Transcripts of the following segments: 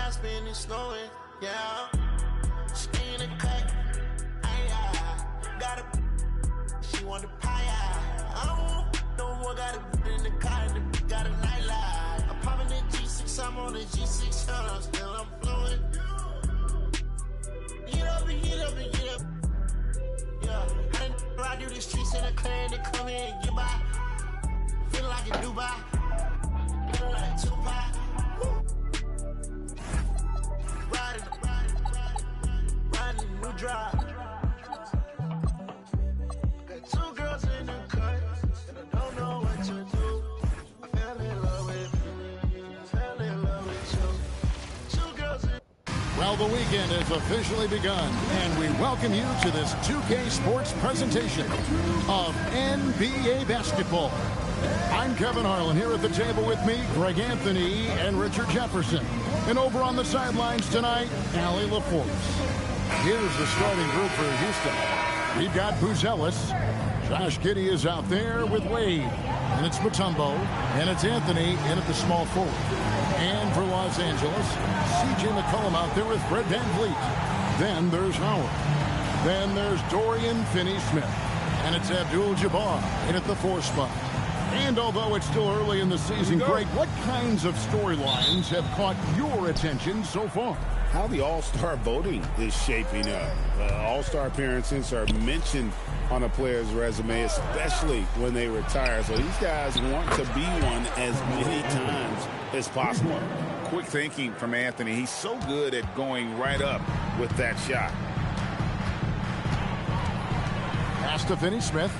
clouds been and snowing, yeah. Skin and cut, got a, she want the pie, I don't want no more, got a in the car, and the got a nightlight. I'm popping the G6, I'm on the G6, I'm still I'm flowing. Get up and get up and get up. Yeah, I done ride through the streets in a clan to come here and get by. Feel like in Dubai, feel like Tupac. Riding a new drive. Got two girls in the cut, and I don't know what to do. I fell in love with you, fell in love with you. Two girls in. Well, the weekend has officially begun, and we welcome you to this 2K Sports presentation of NBA basketball. I'm Kevin Harlan, here at the table with me, Greg Anthony and Richard Jefferson. And over on the sidelines tonight, Allie LaForce. Here's the starting group for Houston. We've got Buzelis. Josh Giddey is out there with Wade. And it's Mutombo. And it's Anthony in at the small forward. And for Los Angeles, C.J. McCollum out there with Fred VanVleet. Then there's Howard. Then there's Dorian Finney-Smith. And it's Abdul-Jabbar in at the 4 spot. And although it's still early in the season, Greg, what kinds of storylines have caught your attention so far? How the All-Star voting is shaping up. All-Star appearances are mentioned on a player's resume, especially when they retire. So these guys want to be one as many times as possible. Quick thinking from Anthony. He's so good at going right up with that shot. Pass to Finney-Smith.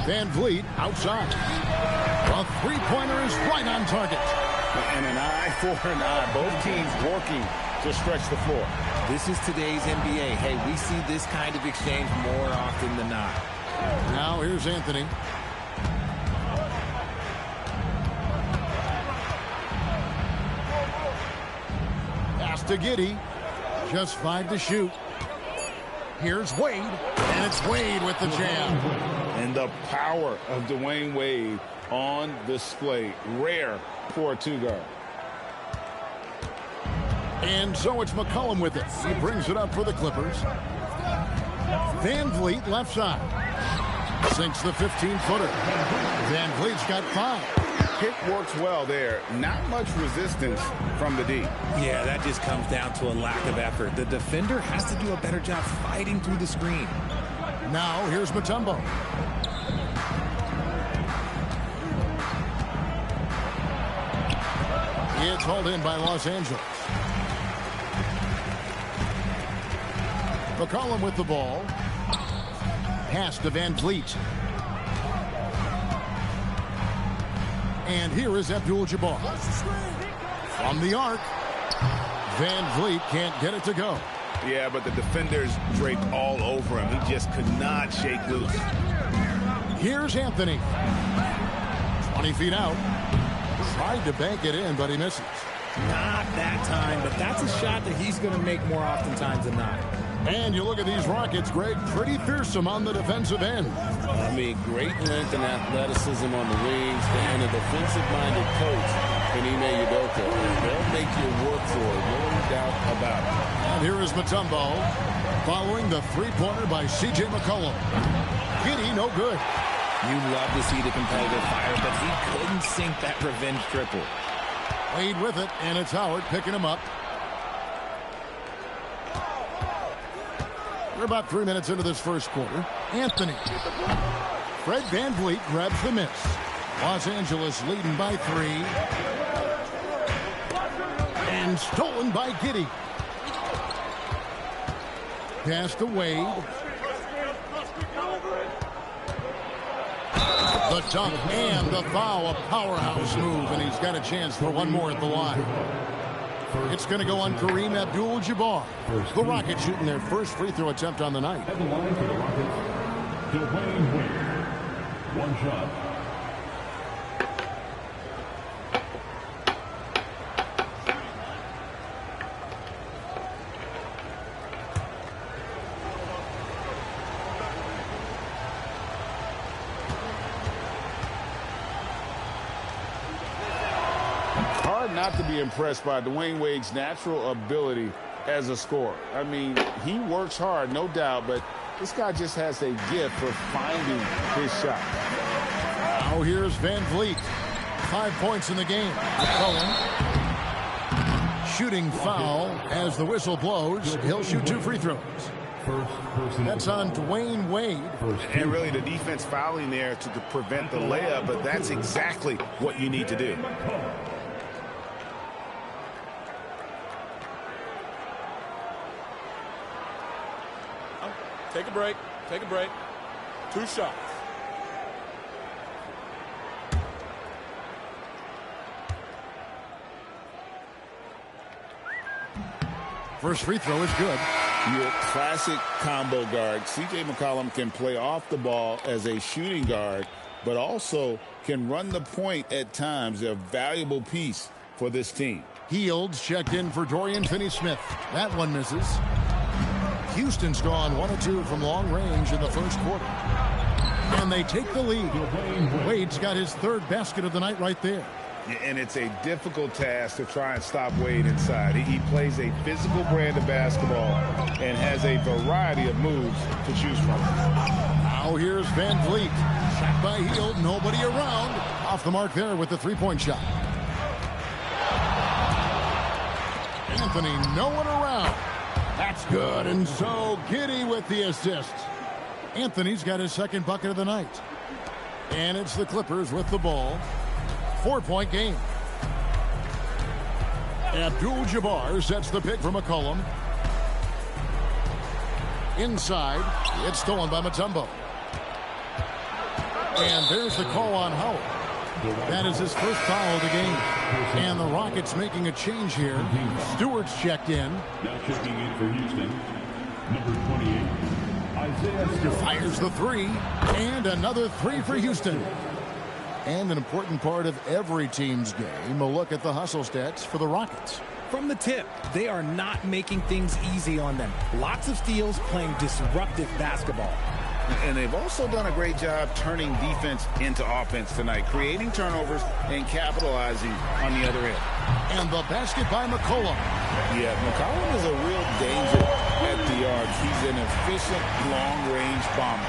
VanVleet outside. The three-pointer is right on target. And an eye for an eye. Both teams working to stretch the floor. This is today's NBA. Hey, we see this kind of exchange more often than not. Now here's Anthony. Pass to Giddey. Just 5 to shoot. Here's Wade. And it's Wade with the jam. And the power of Dwayne Wade on display. Rare for a two-guard. And so it's McCollum with it. He brings it up for the Clippers. VanVleet left side. Sinks the 15-footer. VanVleet's got 5. Pick works well there. Not much resistance from the D. Yeah, that just comes down to a lack of effort. The defender has to do a better job fighting through the screen. Now here's Mutombo. It's hauled in by Los Angeles. McCollum with the ball. Pass to VanVleet. And here is Abdul-Jabbar. From the arc. VanVleet can't get it to go. Yeah, but the defenders draped all over him. He just could not shake loose. Here's Anthony. 20 feet out. Tried to bank it in, but he misses. Not that time, but that's a shot that he's going to make more oftentimes than not. And you look at these Rockets, Greg, pretty fearsome on the defensive end. I mean, great length and athleticism on the wings, and a defensive-minded coach in Ime Udoka. They'll make you work for it, no doubt about it. And here is Mutombo following the three-pointer by C.J. McCollum. Giddey, no good. You love to see the competitive fire, but he couldn't sink that revenge triple. Wade with it, and it's Howard picking him up. We're about 3 minutes into this first quarter. Anthony. Fred VanVleet grabs the miss. Los Angeles leading by 3. And stolen by Giddey. Pass to Wade. The dunk and the foul, a powerhouse move, and he's got a chance for one more at the line. It's going to go on Kareem Abdul-Jabbar. The Rockets shooting their first free throw attempt on the night. At the line for the Rockets, Dwayne Wade. One shot. hard not to be impressed by Dwayne Wade's natural ability as a scorer. I mean, he works hard, no doubt, but this guy just has a gift for finding his shot. Now here's Van Vliet. 5 points in the game. McCollum. Shooting foul as the whistle blows. He'll shoot 2 free throws. That's on Dwayne Wade. And really the defense fouling there to prevent the layup, but that's exactly what you need to do. Take a break. Take a break. 2 shots. First free throw is good. Your classic combo guard. C.J. McCollum can play off the ball as a shooting guard, but also can run the point at times. A valuable piece for this team. Fields checked in for Dorian Finney-Smith. That one misses. Houston's gone 1 of 2 from long range in the first quarter. And they take the lead. Wade's got his 3rd basket of the night right there. And it's a difficult task to try and stop Wade inside. He plays a physical brand of basketball and has a variety of moves to choose from. Now here's Van Vliet. Shot by Hield, nobody around. Off the mark there with the 3-point shot. Anthony, no one around. That's good, and so Giddey with the assist. Anthony's got his 2nd bucket of the night. And it's the Clippers with the ball. 4-point game. Abdul-Jabbar sets the pick for McCollum. Inside, it's stolen by Mutombo. And there's the call on Howard. That is his 1st foul of the game. And the Rockets making a change here. Stewart's checked in. Now checking in for Houston, number 28, Isaiah Stewart. Fires the 3. And another 3 for Houston. And an important part of every team's game, a look at the hustle stats for the Rockets. From the tip, they are not making things easy on them. Lots of steals, playing disruptive basketball. And they've also done a great job turning defense into offense tonight, creating turnovers and capitalizing on the other end. And the basket by McCollum. Yeah, McCollum is a real danger at the arc. He's an efficient long-range bomber.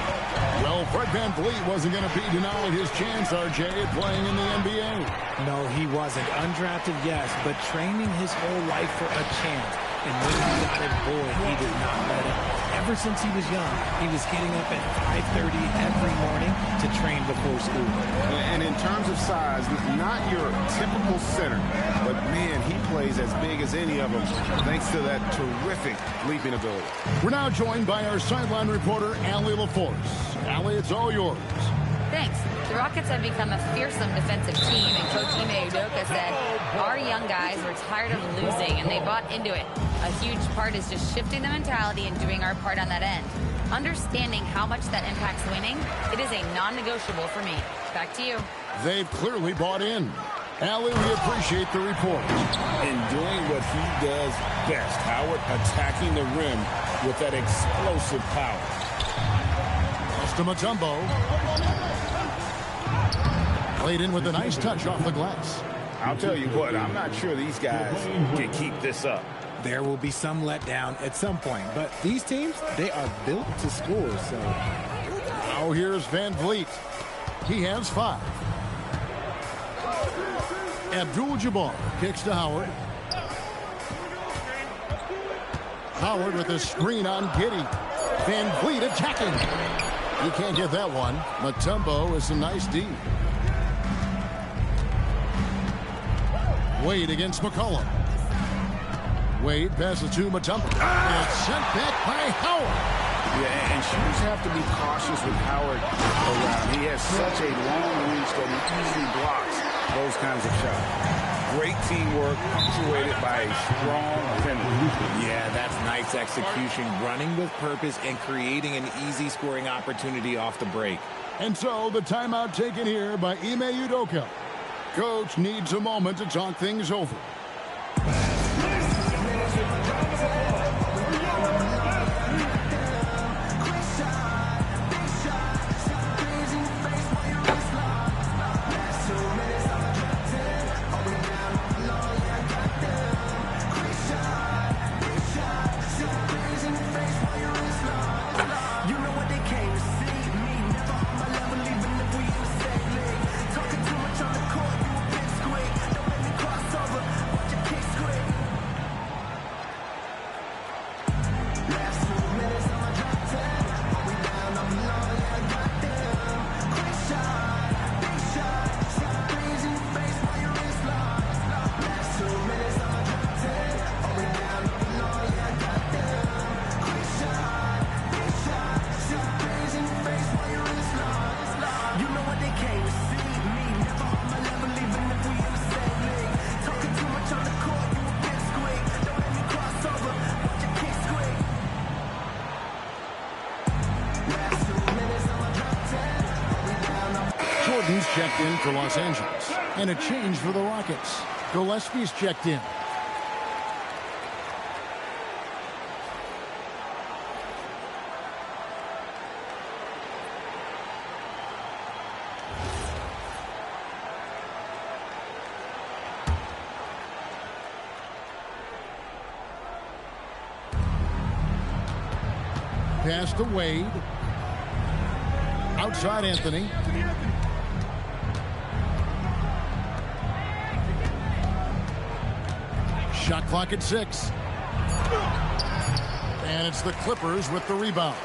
Well, Fred Van Vliet wasn't going to be denied his chance, RJ, at playing in the NBA. No, he wasn't. Undrafted, yes, but training his whole life for a chance. And when he got it, boy, he did not let up. Ever since he was young, he was getting up at 5:30 every morning to train before school. And in terms of size, not your typical center, but man, he plays as big as any of them thanks to that terrific leaping ability. We're now joined by our sideline reporter, Allie LaForce. Allie, it's all yours. Thanks. The Rockets have become a fearsome defensive team, and Coach Ime Udoka said, our young guys were tired of losing, and they bought into it. A huge part is just shifting the mentality and doing our part on that end. Understanding how much that impacts winning, it is a non-negotiable for me. Back to you. They've clearly bought in. Allie, we appreciate the report. And doing what he does best, Howard, attacking the rim with that explosive power. To Mutombo. Played in with a nice touch off the glass. I'll tell you what, I'm not sure these guys can keep this up. There will be some letdown at some point, but these teams, they are built to score, so. Now here's Van Vliet. He has 5. Abdul-Jabbar kicks to Howard. Howard with a screen on Giddey. Van Vliet attacking. He can't get that one. Mutombo with some nice D. Wade against McCollum. Wade passes to Mutombo. And it's sent back by Howard. Yeah, and shooters have to be cautious with Howard around. He has such a long reach that he easily blocks those kinds of shots. Great teamwork, punctuated by a strong finish. Yeah, that's nice execution, running with purpose and creating an easy scoring opportunity off the break. And so the timeout taken here by Ime Udoka. Coach needs a moment to talk things over. Jordan's checked in for Los Angeles. And a change for the Rockets. Gillespie's checked in. Pass to Wade. Outside Anthony. Shot clock at 6. And it's the Clippers with the rebound.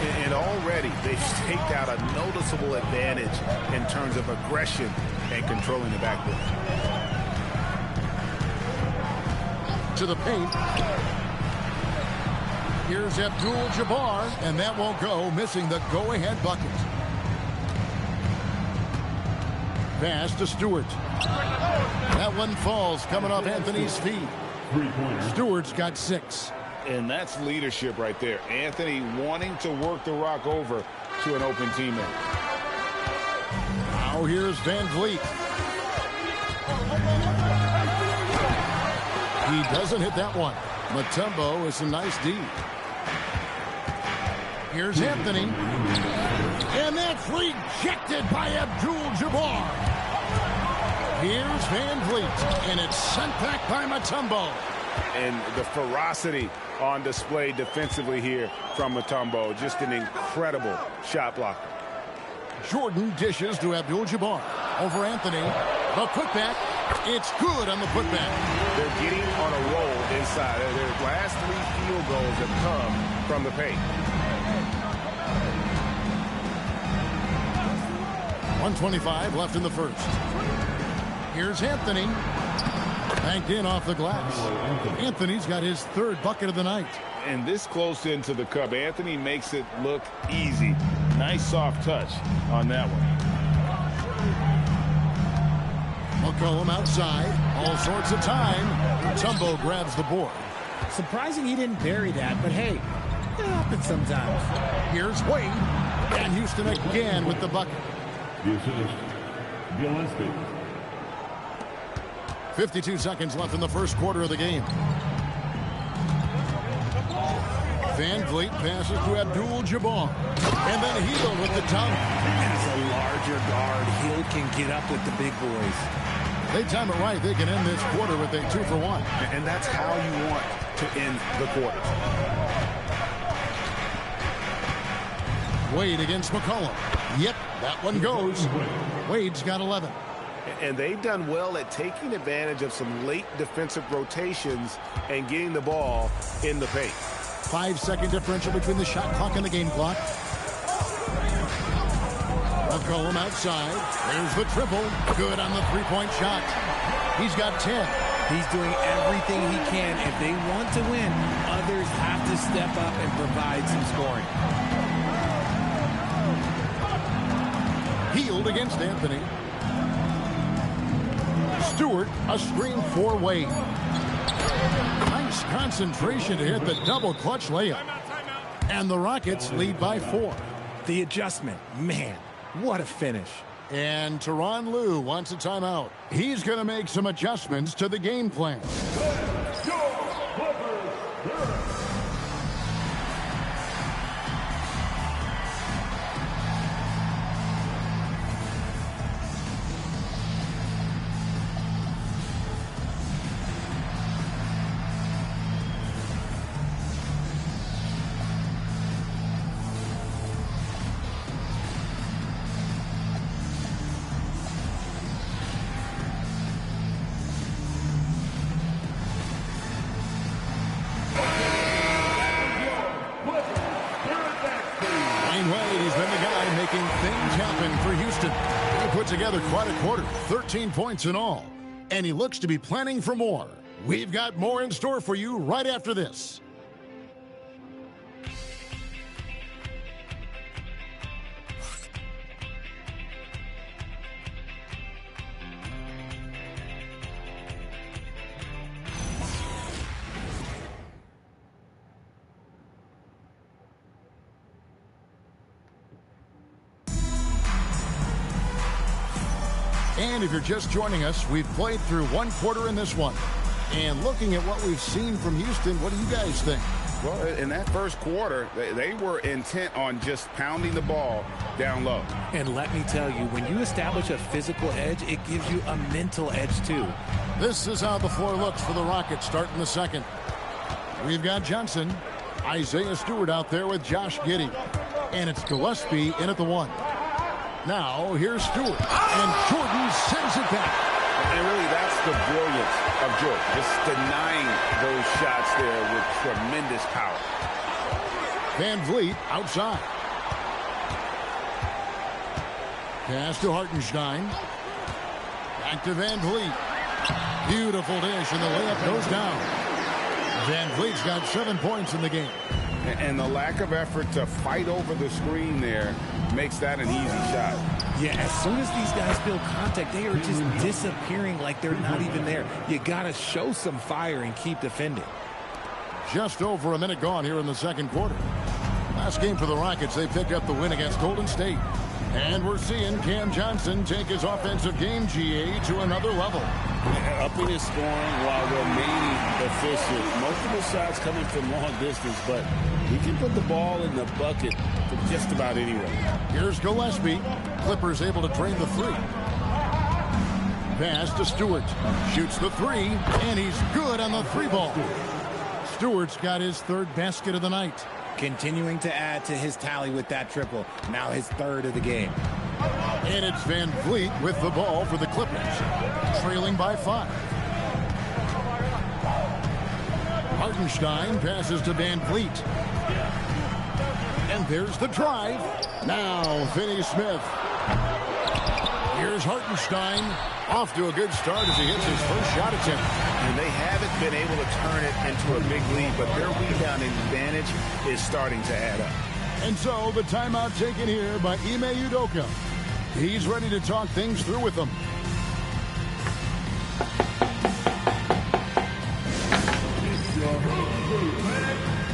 And already they've staked out a noticeable advantage in terms of aggression and controlling the backcourt. To the paint. Here's Abdul-Jabbar, and that won't go, missing the go-ahead bucket. Pass to Stewart. That one falls, coming off Anthony's feet. Stewart's got 6. And that's leadership right there. Anthony wanting to work the rock over to an open teammate. Now here's Van Vliet. He doesn't hit that one. Mutombo is a nice D. Here's Anthony. And that's rejected by Abdul-Jabbar. Here's Van Vliet. And it's sent back by Mutombo. And the ferocity on display defensively here from Mutombo. Just an incredible shot blocker. Jordan dishes to Abdul-Jabbar. Over Anthony. The putback. It's good on the putback. They're getting on a roll inside. Their last 3 field goals have come from the paint. 1:25 left in the first. Here's Anthony. Banked in off the glass. Anthony's got his 3rd bucket of the night. And this close into the cup, Anthony makes it look easy. Nice soft touch on that one. McCollum outside. All sorts of time. Mutombo grabs the board. Surprising he didn't bury that, but hey, it happens sometimes. Here's Wade. And Houston again with the bucket. The assist, Gillespie. 52 seconds left in the first quarter of the game. Van Vliet passes to Abdul-Jabbar. And then Hield with the dunk. As a larger guard, Hield can get up with the big boys. They time it right. They can end this quarter with a 2-for-1. And that's how you want to end the quarter. Wade against McCollum. Yep, that one goes. Wade's got 11. And they've done well at taking advantage of some late defensive rotations and getting the ball in the paint. 5-second differential between the shot clock and the game clock. McCollum outside. There's the triple. Good on the three-point shot. He's got 10. He's doing everything he can. If they want to win, others have to step up and provide some scoring. Hield against Anthony. Stewart, a screen for Wade. Nice concentration to hit the double clutch layup. And the Rockets lead by 4. The adjustment, man, what a finish. And Tyronn Lue wants a timeout. He's going to make some adjustments to the game plan. Together quite a quarter, 13 points in all, and he looks to be planning for more. We've got more in store for you right after this. And if you're just joining us, we've played through one quarter in this one. And looking at what we've seen from Houston, what do you guys think? Well, in that first quarter, they were intent on just pounding the ball down low. And let me tell you, when you establish a physical edge, it gives you a mental edge too. This is how the floor looks for the Rockets starting the second. We've got Johnson, Isaiah Stewart out there with Josh Giddey. And it's Gillespie in at the 1. Now, here's Stewart. And Jordan sends it back. And really, that's the brilliance of Jordan, just denying those shots there with tremendous power. Van Vliet outside. Pass to Hartenstein. Back to Van Vliet. Beautiful dish, and the layup goes down. Van Vliet's got 7 points in the game. And the lack of effort to fight over the screen there makes that an easy shot. Yeah, as soon as these guys feel contact, they are just disappearing like they're not even there. You got to show some fire and keep defending. Just over a minute gone here in the second quarter. Last game for the Rockets, they picked up the win against Golden State. And we're seeing Cam Johnson take his offensive game, GA, to another level. Upping his scoring while remaining efficient. Multiple shots coming from long distance, but he can put the ball in the bucket from just about anywhere. Here's Gillespie. Clippers able to drain the 3. Pass to Stewart. Shoots the 3, and he's good on the 3 ball. Stewart's got his 3rd basket of the night. Continuing to add to his tally with that triple. Now his 3rd of the game. And it's Van Vliet with the ball for the Clippers. Trailing by 5. Hartenstein passes to Van Vliet. And there's the drive. Now Finney-Smith. Here's Hartenstein. Off to a good start as he hits his first shot attempt. And they haven't been able to turn it into a big lead, but their rebounding advantage is starting to add up. And so the timeout taken here by Ime Udoka. He's ready to talk things through with them.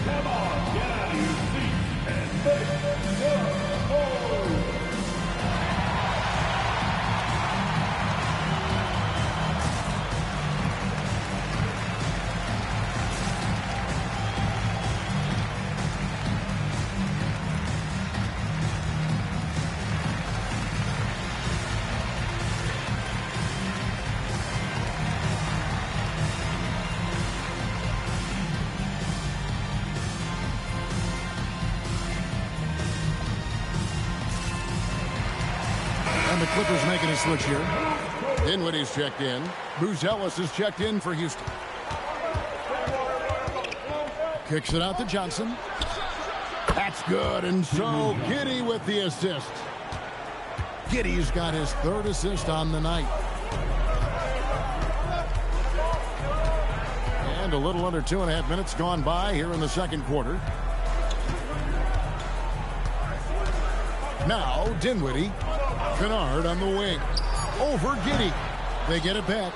Come on, get out of your seat and make some noise. And the Clippers making a switch here. Dinwiddie's checked in. Buzelis is checked in for Houston. Kicks it out to Johnson. That's good. And so Giddey with the assist. Giddey's got his 3rd assist on the night. And a little under 2.5 minutes gone by here in the second quarter. Now Dinwiddie. Kennard on the wing. Over Giddey. They get it back.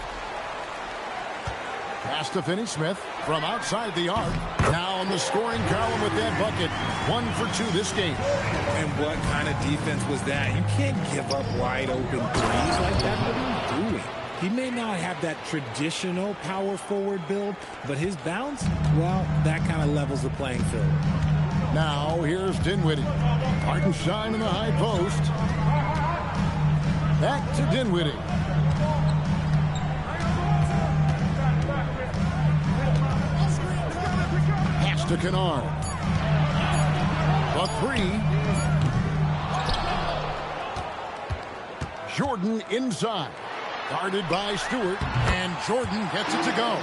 Pass to Finney-Smith from outside the arc. Now in the scoring column with that bucket. 1 for 2 this game. And what kind of defense was that? You can't give up wide open threes like that. What are you doing? He may not have that traditional power forward build, but his bounce, well, that kind of levels the playing field. Now here's Dinwiddie. Hartenstein in the high post. Back to Dinwiddie. Pass to Kennard. A 3. Jordan inside. Guarded by Stewart. And Jordan gets it to go.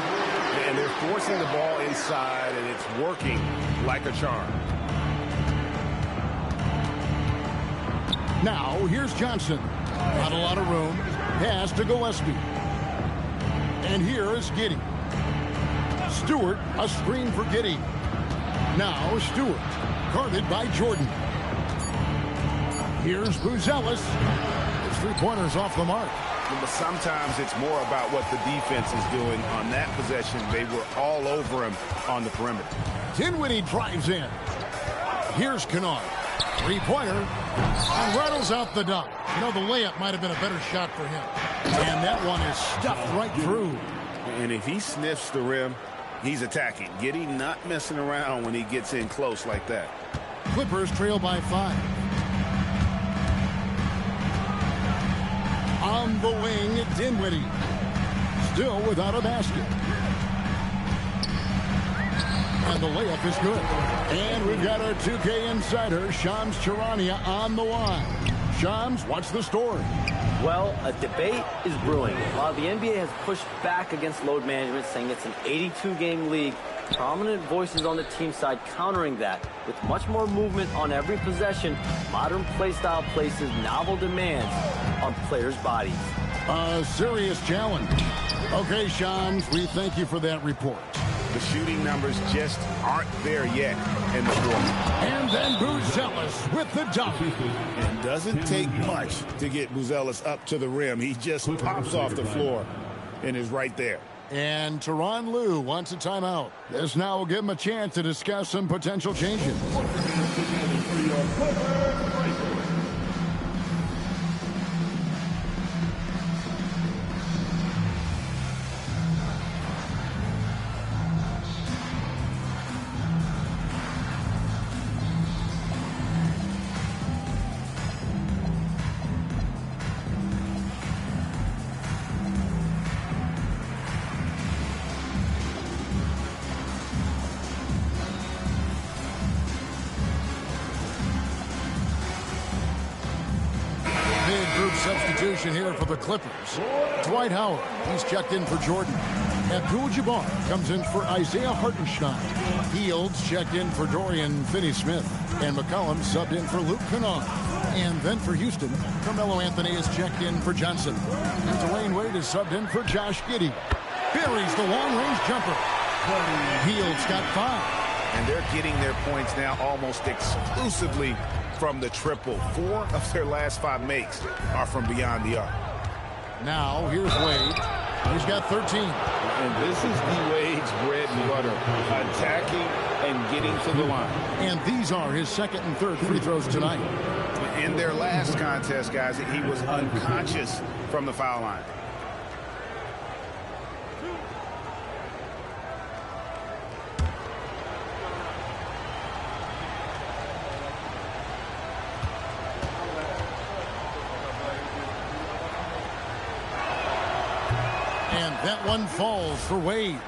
And they're forcing the ball inside, and it's working like a charm. Now here's Johnson. Not a lot of room. Pass to Gillespie. And here is Giddey. Stewart, a screen for Giddey. Now Stewart, guarded by Jordan. Here's Buzelis. His 3-pointers off the mark. But sometimes it's more about what the defense is doing on that possession. They were all over him on the perimeter. Dinwiddie drives in. Here's Kennard. 3-pointer. And rattles out the dunk. You know, the layup might have been a better shot for him. And that one is stuffed right through. And if he sniffs the rim, he's attacking. Giddey not messing around when he gets in close like that. Clippers trail by 5. On the wing, Dinwiddie. Still without a basket. And the layup is good. And we've got our 2K insider, Shams Charania, on the line. Shams, what's the story? Well, a debate is brewing. While the NBA has pushed back against load management, saying it's an 82-game league, prominent voices on the team side countering that. With much more movement on every possession, modern play style places novel demands on players' bodies. A serious challenge. Okay, Shams, we thank you for that report. The shooting numbers just aren't there yet in the fourth. And then Buzelis with the dunk. It doesn't take much to get Buzelis up to the rim. He just pops off the floor and is right there. And Tyronn Lue wants a timeout. This now will give him a chance to discuss some potential changes. Substitution here for the Clippers. Dwight Howard, he's checked in for Jordan. Abdul-Jabbar comes in for Isaiah Hartenstein. Fields checked in for Dorian Finney-Smith. And McCollum subbed in for Luke Kennard. And then for Houston, Carmelo Anthony is checked in for Johnson. And Dwayne Wade is subbed in for Josh Giddey. Buries the long-range jumper. Fields got 5. And they're getting their points now almost exclusively from the triple. 4 of their last 5 makes are from beyond the arc. Now, here's Wade. He's got 13. And this is the Wade's bread and butter. Attacking and getting to the line. And these are his second and third free throws tonight. In their last contest, guys, he was unconscious from the foul line. And that one falls for Wade.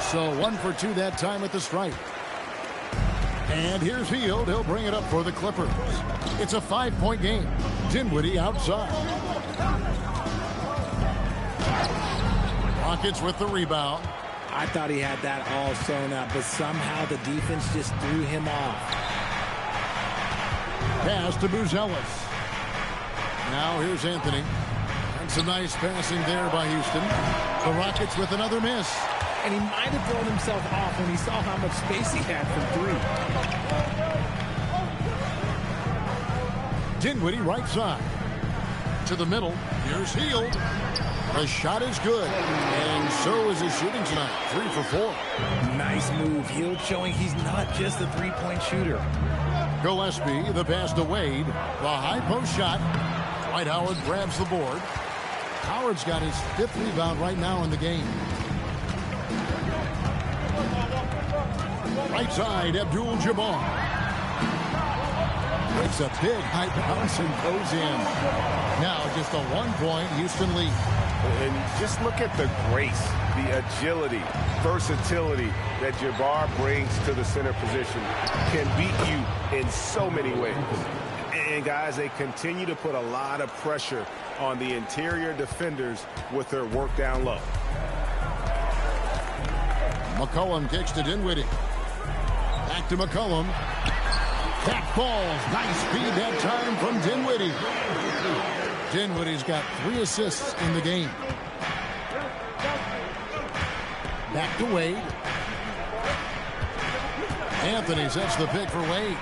So 1 for 2 that time at the stripe. And here's Hield. He'll bring it up for the Clippers. It's a 5-point game. Dinwiddie outside. Rockets with the rebound. I thought he had that all sewn up, but somehow the defense just threw him off. Pass to Buzelis. Now here's Anthony. That's a nice passing there by Houston. The Rockets with another miss. And he might have thrown himself off when he saw how much space he had from 3. Dinwiddie right side. To the middle. Here's Hield. The shot is good. And so is his shooting tonight. 3 for 4. Nice move. Hield showing he's not just a three-point shooter. Gillespie, the pass to Wade. The high post shot. Dwight Howard grabs the board. Howard's got his 5th rebound right now in the game. Right side, Abdul-Jabbar. Breaks a big high bounce and goes in. Now just a 1-point Houston lead. And just look at the grace, the agility, versatility that Jabbar brings to the center position. Can beat you in so many ways. And guys, they continue to put a lot of pressure on the interior defenders with their work down low. McCollum kicks to Dinwiddie. Back to McCollum. That falls. Nice speed that time from Dinwiddie. Dinwiddie's got 3 assists in the game. Back to Wade. Anthony sets the pick for Wade.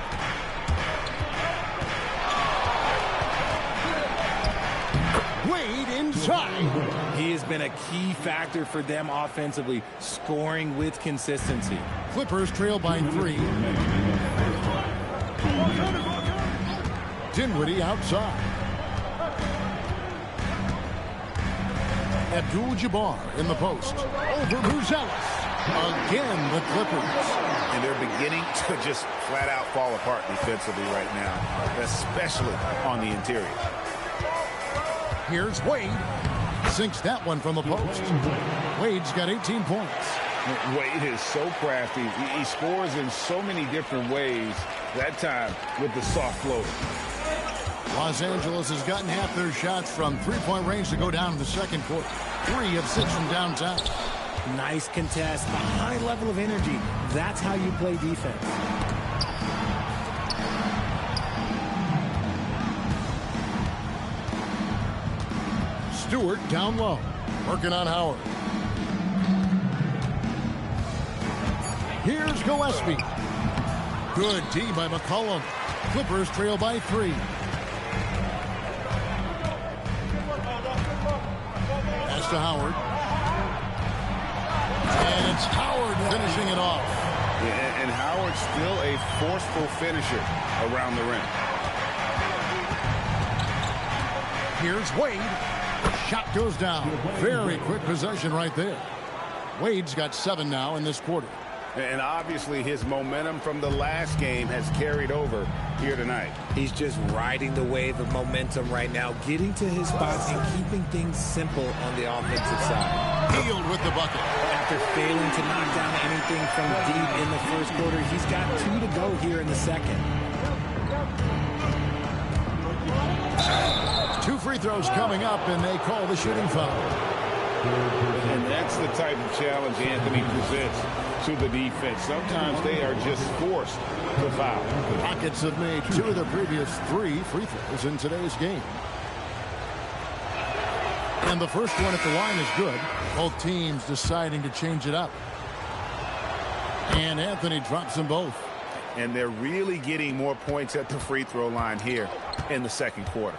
Wade inside. He has been a key factor for them offensively, scoring with consistency. Clippers trail by 3. Dinwiddie outside. Abdul-Jabbar in the post. Over Buzelis. Again, the Clippers. And they're beginning to just flat out fall apart defensively right now, especially on the interior. Here's Wade. Sinks that one from the post. Wade's got 18 points. Wade is so crafty. He scores in so many different ways, that time with the soft floater. Los Angeles has gotten half their shots from three-point range to go down in the second quarter. 3 of 6 from downtown. Nice contest, a high level of energy. That's how you play defense. Stewart down low, working on Howard. Here's Gillespie. Good D by McCollum. Clippers trail by 3. Pass to Howard. And it's Howard finishing it off. Yeah, and Howard's still a forceful finisher around the rim. Here's Wade. Shot goes down. Very quick possession right there. Wade's got 7 now in this quarter. And obviously his momentum from the last game has carried over here tonight. He's just riding the wave of momentum right now, getting to his spots and keeping things simple on the offensive side. Field with the bucket. After failing to knock down anything from deep in the first quarter, he's got 2 to go here in the second. 2 free throws coming up, and they call the shooting foul. And that's the type of challenge Anthony presents to the defense. Sometimes they are just forced to foul. The Rockets have made 2 of their previous 3 free throws in today's game. And the first one at the line is good. Both teams deciding to change it up. And Anthony drops them both. And they're really getting more points at the free throw line here in the second quarter.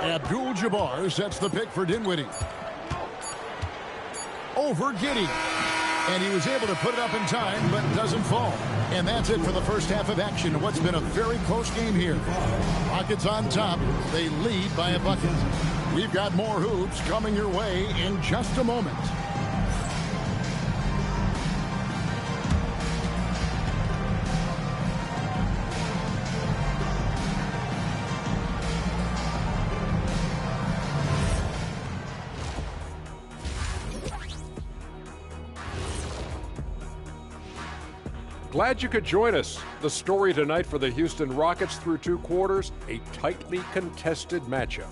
Abdul-Jabbar sets the pick for Dinwiddie. Over Giddey. And he was able to put it up in time, but doesn't fall. And that's it for the first half of action. What's been a very close game here. Rockets on top. They lead by a bucket. We've got more hoops coming your way in just a moment. Glad you could join us. The story tonight for the Houston Rockets through 2 quarters, a tightly contested matchup.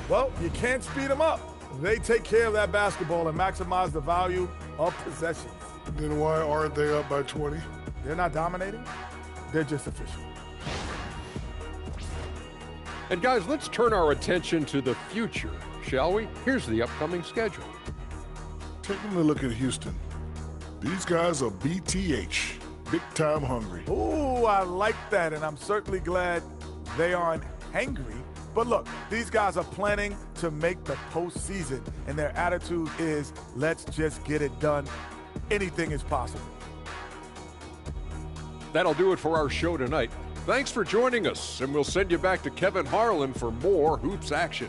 Well, you can't speed them up. They take care of that basketball and maximize the value of possessions. Then why aren't they up by 20? They're not dominating. They're just efficient. And guys, let's turn our attention to the future, shall we? Here's the upcoming schedule. Taking a look at Houston. These guys are BTH, big time hungry. Ooh, I like that, and I'm certainly glad they aren't hangry. But look, these guys are planning to make the postseason, and their attitude is, let's just get it done. Anything is possible. That'll do it for our show tonight. Thanks for joining us, and we'll send you back to Kevin Harlan for more hoops action.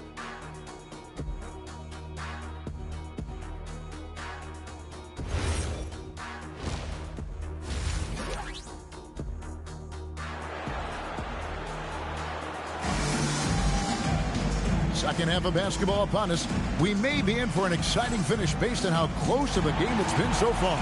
Second half of basketball upon us. We may be in for an exciting finish based on how close of a game it's been so far.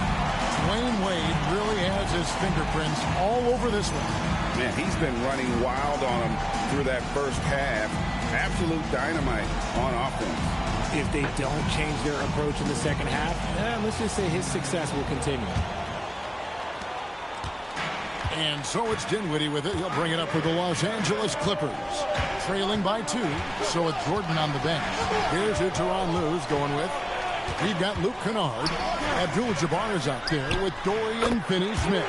Dwayne Wade really has his fingerprints all over this one. Man, he's been running wild on them through that first half. Absolute dynamite on offense. If they don't change their approach in the second half, let's just say his success will continue. And so it's Dinwiddie with it. He'll bring it up for the Los Angeles Clippers. Trailing by 2, so it's Jordan on the bench. Here's who Tyronn Lue's going with. We've got Luke Kennard. Abdul-Jabbar is out there with Dorian Finney-Smith.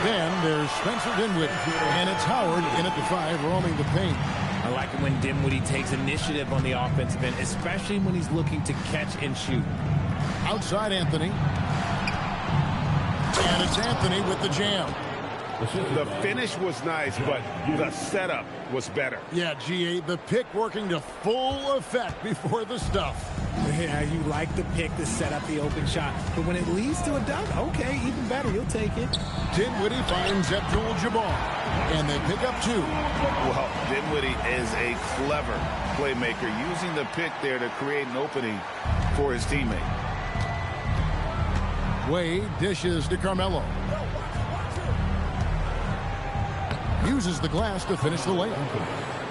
Then there's Spencer Dinwiddie. And it's Howard in at the 5, roaming the paint. I like it when Dinwiddie takes initiative on the offensive end, especially when he's looking to catch and shoot. Outside Anthony. And it's Anthony with the jam. The finish was nice, but the setup was better. Yeah, GA, the pick working to full effect before the stuff. Yeah, you like the pick to set up the open shot. But when it leads to a dunk, okay, even better. You'll take it. Dinwiddie finds Abdul-Jabbar, and they pick up 2. Well, Dinwiddie is a clever playmaker, using the pick there to create an opening for his teammate. Wade dishes to Carmelo. Uses the glass to finish the layup.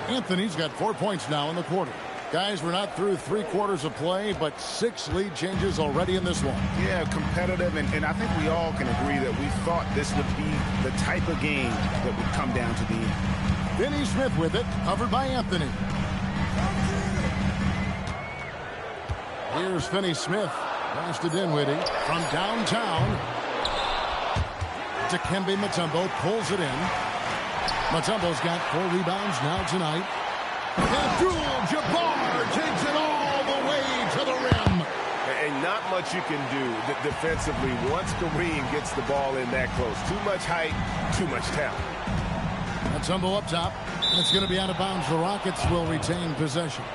Anthony's got 4 points now in the quarter. Guys, we're not through 3 quarters of play, but 6 lead changes already in this one. Yeah, competitive, and I think we all can agree that we thought this would be the type of game that would come down to the end. Finney Smith with it, covered by Anthony. Here's Finney Smith. Pass to Dinwiddie from downtown. Dikembe Mutombo pulls it in. Mutombo's got 4 rebounds now tonight. Abdul-Jabbar takes it all the way to the rim. And not much you can do defensively once Kareem gets the ball in that close. Too much height, too much talent. Mutombo up top. It's going to be out of bounds. The Rockets will retain possession.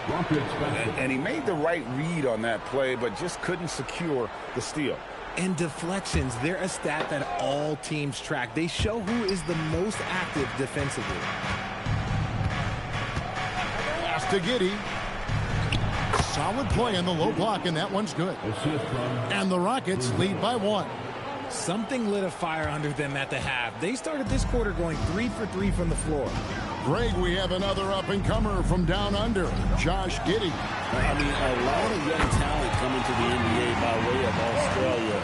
And he made the right read on that play, but just couldn't secure the steal. And deflections, they're a stat that all teams track. They show who is the most active defensively. Pass to Giddey. Solid play in the low block, and that one's good. And the Rockets lead by 1. Something lit a fire under them at the half. They started this quarter going 3 for 3 from the floor. Greg, we have another up-and-comer from down under, Josh Giddey. I mean, a lot of young talent coming to the NBA by way of Australia.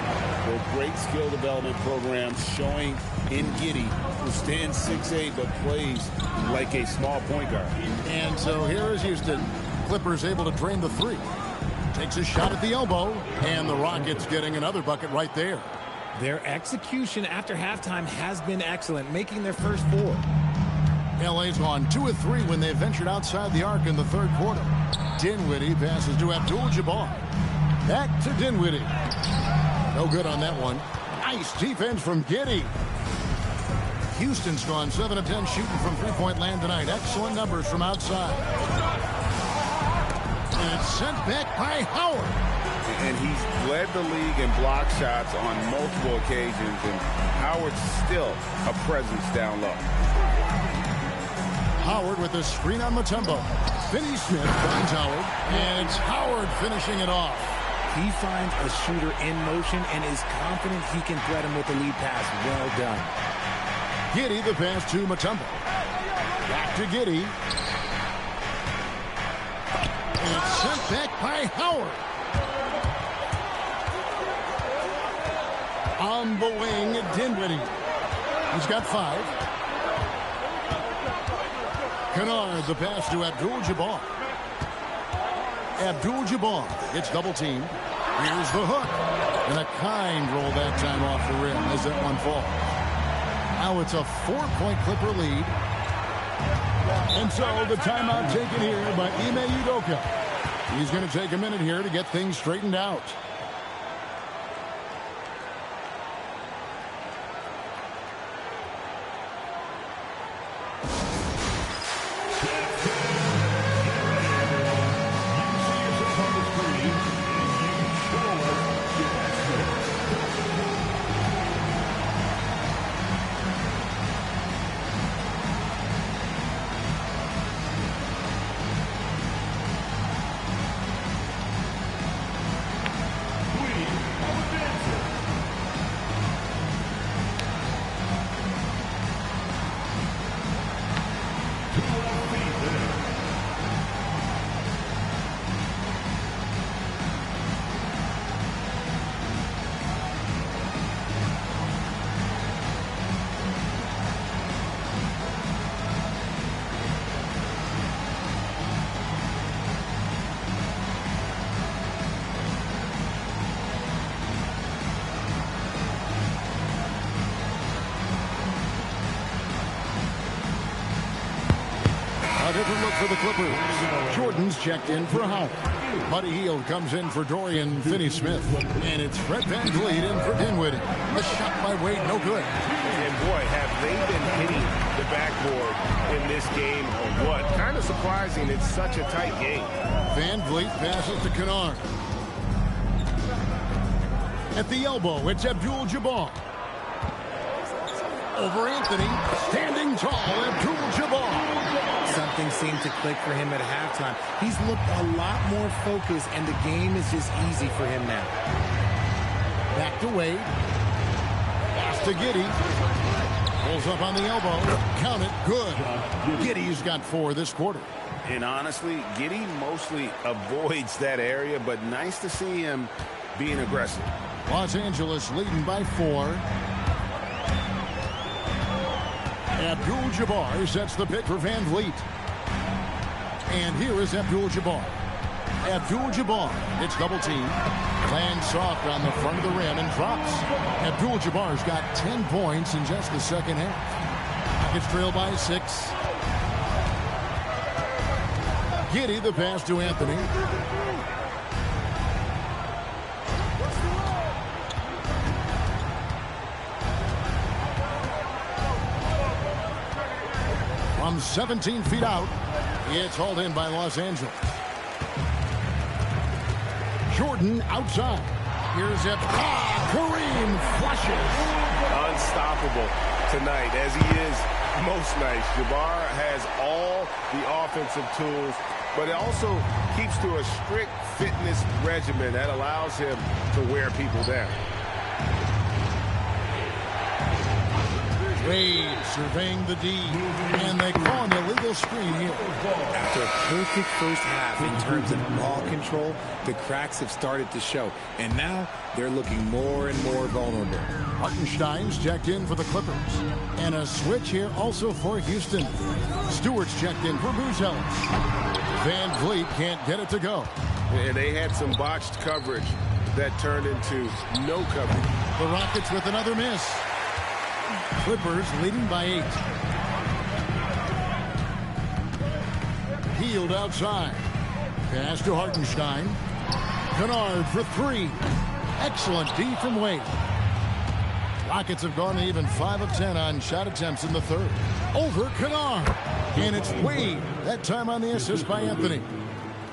With great skill development programs showing in Giddey, who stands 6'8", but plays like a small point guard. And so here is Houston. Clippers able to drain the 3. Takes a shot at the elbow, and the Rockets getting another bucket right there. Their execution after halftime has been excellent, making their first 4. LA's gone 2 of 3 when they ventured outside the arc in the 3rd quarter. Dinwiddie passes to Abdul-Jabbar. Back to Dinwiddie. No good on that one. Nice defense from Giddey. Houston's gone 7 of 10 shooting from three-point land tonight. Excellent numbers from outside. And it's sent back by Howard. And he's led the league in block shots on multiple occasions, and Howard's still a presence down low. Howard with a screen on Mutombo. Finney Smith finds Howard, and it's Howard finishing it off. He finds a shooter in motion and is confident he can threat him with the lead pass. Well done. Giddey the pass to Mutombo. Back to Giddey. And it's sent back by Howard. On the wing, Dinwiddie. He's got 5. Kennard, the pass to Abdul-Jabbar. Abdul-Jabbar gets double teamed. Here's the hook. And a kind roll that time off the rim as that one falls. Now it's a 4-point Clipper lead. And so the timeout taken here by Ime Udoka. He's going to take a minute here to get things straightened out. A different look for the Clippers. Jordan's checked in for Howard. Buddy Hield comes in for Dorian Finney-Smith. And it's Fred VanVleet in for Dinwiddie. The shot by Wade, no good. And boy, have they been hitting the backboard in this game or what? Kind of surprising. It's such a tight game. Van Vliet passes to Kennard. At the elbow, it's Abdul-Jabbar. Over Anthony, standing tall, Abdul-Jabbar. Something seemed to click for him at halftime. He's looked a lot more focused, and the game is just easy for him now. Back to Wade. Pass to Giddey. Pulls up on the elbow. Count it. Good. Giddey's got 4 this quarter. And honestly, Giddey mostly avoids that area, but nice to see him being aggressive. Los Angeles leading by 4. Abdul-Jabbar sets the pick for Van Vliet. And here is Abdul-Jabbar. Abdul-Jabbar, it's double team. Lands soft on the front of the rim and drops. Abdul-Jabbar's got 10 points in just the second half. Rockets trail by 6. Giddey the pass to Anthony. From 17 feet out, it's hauled in by Los Angeles. Jordan outside. Here's it. Kareem flushes. Unstoppable tonight, as he is most nights. Jabbar has all the offensive tools, but it also keeps to a strict fitness regimen that allows him to wear people down. Wade surveying the D, and they call an illegal screen here. After a perfect first half in terms of ball control, the cracks have started to show, and now they're looking more and more vulnerable. Hartenstein's checked in for the Clippers, and a switch here also for Houston. Stewart's checked in for Buzelis. Van Vliet can't get it to go. And they had some botched coverage that turned into no coverage. The Rockets with another miss. Clippers leading by 8. Hield outside. Pass to Hartenstein. Kennard for 3. Excellent D from Wade. Rockets have gone even 5 of 10 on shot attempts in the third. Over Kennard. And it's Wade. That time on the assist by Anthony.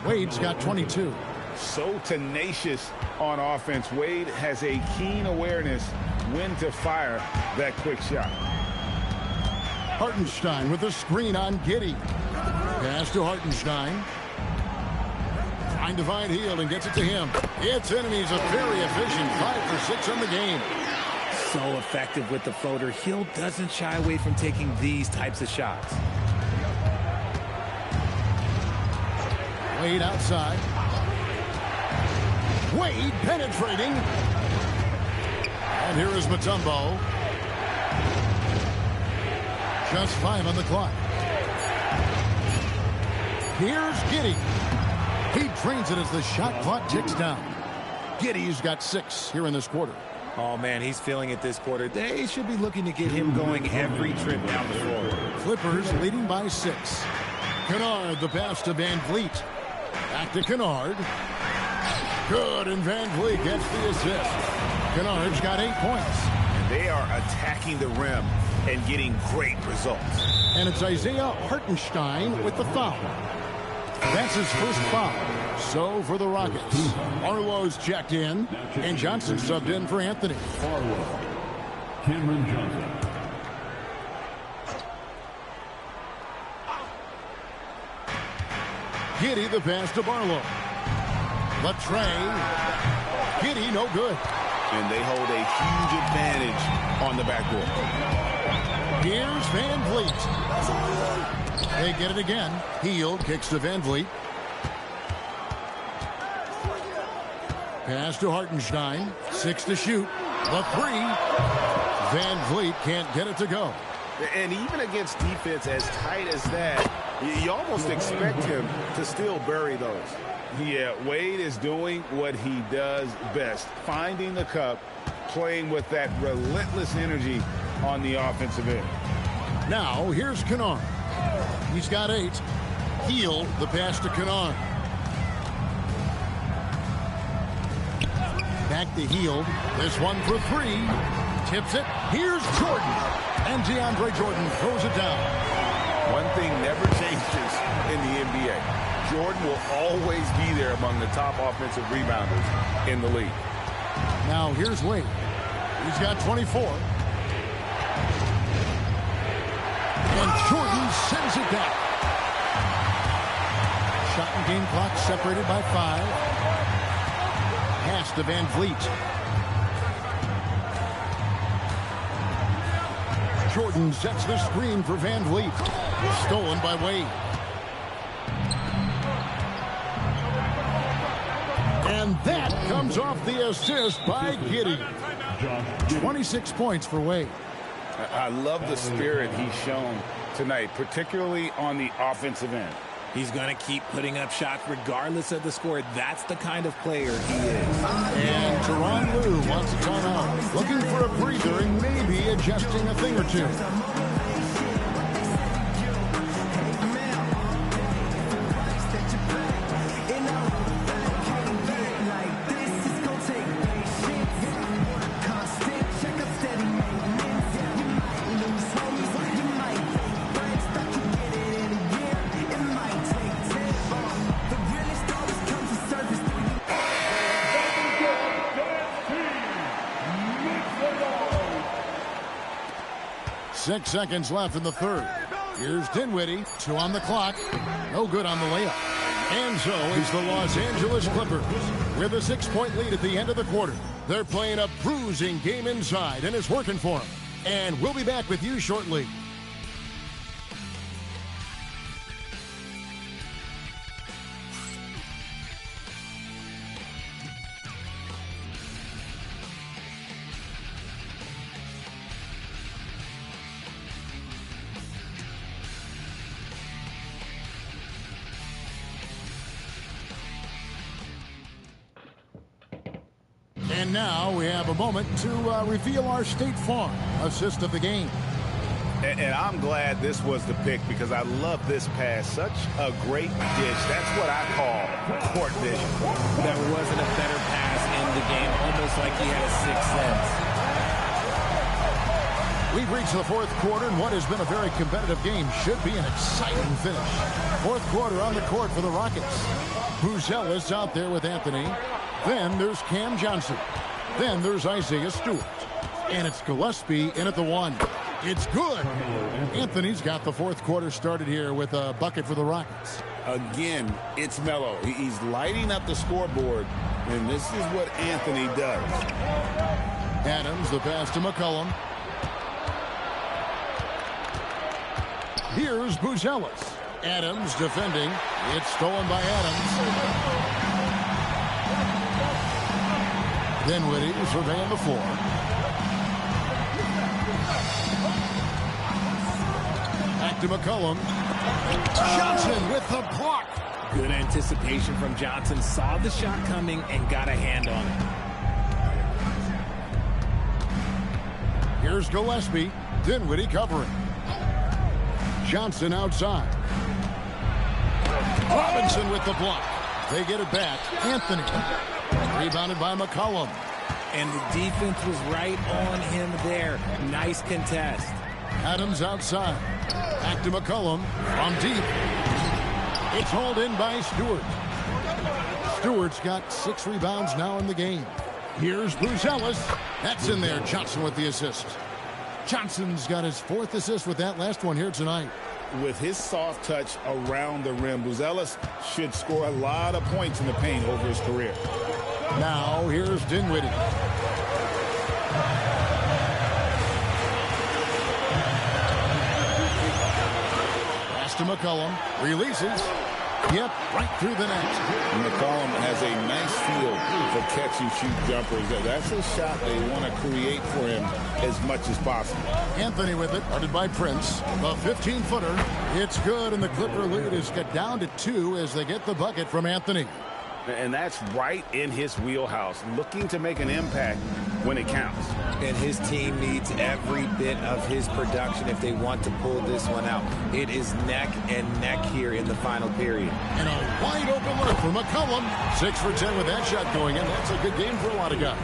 Wade's got 22. So tenacious on offense. Wade has a keen awareness when to fire that quick shot. Hartenstein with a screen on Giddey. Pass to Hartenstein. Trying to find Hield and gets it to him. It's in, and he's a very efficient 5 for 6 on the game. So effective with the floater. Hield doesn't shy away from taking these types of shots. Wade outside. Wade penetrating. And here is Mutombo. Just 5 on the clock. Here's Giddey. He trains it as the shot clock ticks down. Giddey's got 6 here in this quarter. Oh, man, he's feeling it this quarter. They should be looking to get him going every trip down the floor. Clippers leading by 6. Kennard the pass to Van Vliet. Back to Kennard. Good, and Van Vliet gets the assist. Kennard's got 8 points. And they are attacking the rim and getting great results. And it's Isaiah Hartenstein with the foul. That's his first foul. So for the Rockets, Arlo's checked in, and Johnson subbed in for Anthony. Arlo, Cameron Johnson. Giddey the pass to Barlow. Latrey. Giddey no good. And they hold a huge advantage on the backboard. Here's Van Vliet. They get it again. Hield kicks to Van Vliet. Pass to Hartenstein. 6 to shoot. The 3. Van Vliet can't get it to go. And even against defense as tight as that, you almost expect him to still bury those. Yeah, Wade is doing what he does best. Finding the cup, playing with that relentless energy on the offensive end. Now, here's Kennard. He's got 8. Hield the pass to Kennard. Back to Hield. This one for 3. Tips it. Here's Jordan. And DeAndre Jordan throws it down. One thing never changes in the NBA. Jordan will always be there among the top offensive rebounders in the league. Now here's Wade. He's got 24. And Jordan sends it down. Shot and game clock separated by 5. Pass to Van Vliet. Jordan sets the screen for Van Vliet. Stolen by Wade. And that comes off the assist by Giddey. 26 points for Wade. I love the spirit he's shown tonight, particularly on the offensive end. He's going to keep putting up shots regardless of the score. That's the kind of player he is. And Tyronn Lue wants a timeout. Looking for a breather and maybe adjusting a thing or two. Six seconds left in the third. Here's Dinwiddie. 2 on the clock. No good on the layup. And so is the Los Angeles Clippers with a 6-point lead at the end of the quarter. They're playing a bruising game inside, and it's working for them. And we'll be back with you shortly. And now we have a moment to reveal our State Farm assist of the game. And I'm glad this was the pick because I love this pass. Such a great dish. That's what I call court vision. There wasn't a better pass in the game, almost like he had a sixth sense. We've reached the fourth quarter, and what has been a very competitive game should be an exciting finish. Fourth quarter on the court for the Rockets. Buzelis out there with Anthony. Then there's Cam Johnson. Then there's Isaiah Stewart. And it's Gillespie in at the 1. It's good. Anthony's got the fourth quarter started here with a bucket for the Rockets. Again, it's Melo. He's lighting up the scoreboard, and this is what Anthony does. Adams, the pass to McCollum. Here's Buzelis. Adams defending. It's stolen by Adams. Dinwiddie surveying the floor. Back to McCollum. Johnson with the block. Good anticipation from Johnson. Saw the shot coming and got a hand on it. Here's Gillespie. Dinwiddie covering. Johnson outside. Robinson with the block. They get it back. Anthony. Rebounded by McCollum. And the defense was right on him there. Nice contest. Adams outside. Back to McCollum. From deep. It's hauled in by Stewart. Stewart's got 6 rebounds now in the game. Here's Buzelis. That's in there. Johnson with the assist. Johnson's got his 4th assist with that last one here tonight. With his soft touch around the rim, Buzelis should score a lot of points in the paint over his career. Now here's Dinwiddie. Pass to McCollum. Releases. Yep, right through the net. McCollum has a nice feel for catch-and-shoot jumpers. That's a shot they want to create for him as much as possible. Anthony with it, guarded by Prince. The 15-footer. It's good, and the Clipper lead is cut down to 2 as they get the bucket from Anthony. And that's right in his wheelhouse, looking to make an impact when it counts. And his team needs every bit of his production if they want to pull this one out. It is neck and neck here in the final period. And a wide open look for McCollum. 6 for 10 with that shot going in. That's a good game for a lot of guys.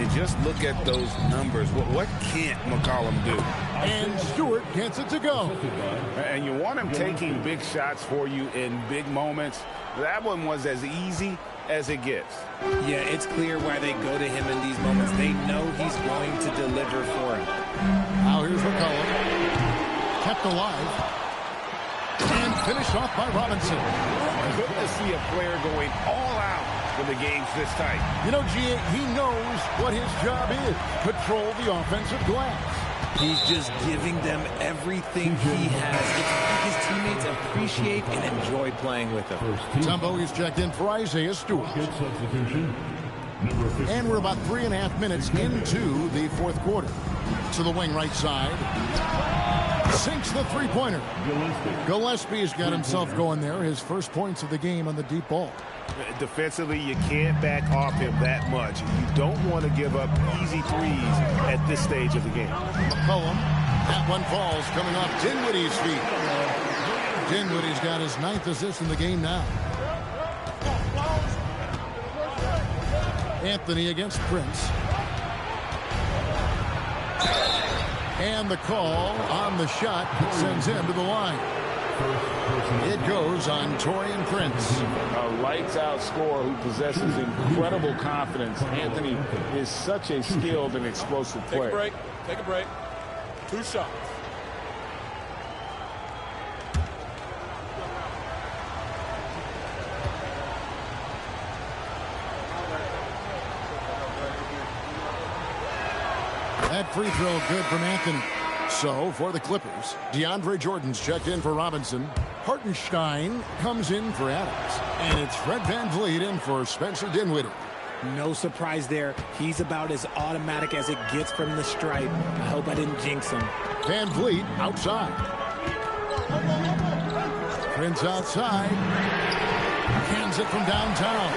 And just look at those numbers. What can't McCollum do? And Stewart gets it to go. And you want him taking big shots for you in big moments. That one was as easy as it gets. Yeah, it's clear why they go to him in these moments. They know he's going to deliver for him. Now here's McCollum. Kept alive. And finished off by Robinson. Good to see a player going all out when the game's this tight. You know, G.A., he knows what his job is. Control the offensive glass. He's just giving them everything he has. His teammates appreciate and enjoy playing with him. Mutombo is checked in for Isaiah Stewart. And we're about 3.5 minutes into the fourth quarter. To the wing right side. Sinks the three-pointer. Gillespie's got himself going there. His first points of the game on the deep ball. Defensively, you can't back off him that much. You don't want to give up easy threes at this stage of the game. McCollum. That one falls coming off Dinwiddie's feet. Dinwiddie's got his 9th assist in the game now. Anthony against Prince. And the call on the shot sends him to the line. It goes on Taurean Prince. A lights-out scorer who possesses incredible confidence. Anthony is such a skilled and explosive player. Take a break. 2 shots. That free throw good from Anthony. So, for the Clippers, DeAndre Jordan's checked in for Robinson. Hartenstein comes in for Adams. And it's Fred VanVleet in for Spencer Dinwiddie. No surprise there. He's about as automatic as it gets from the stripe. I hope I didn't jinx him. VanVleet outside. Prince outside. Hands it from downtown.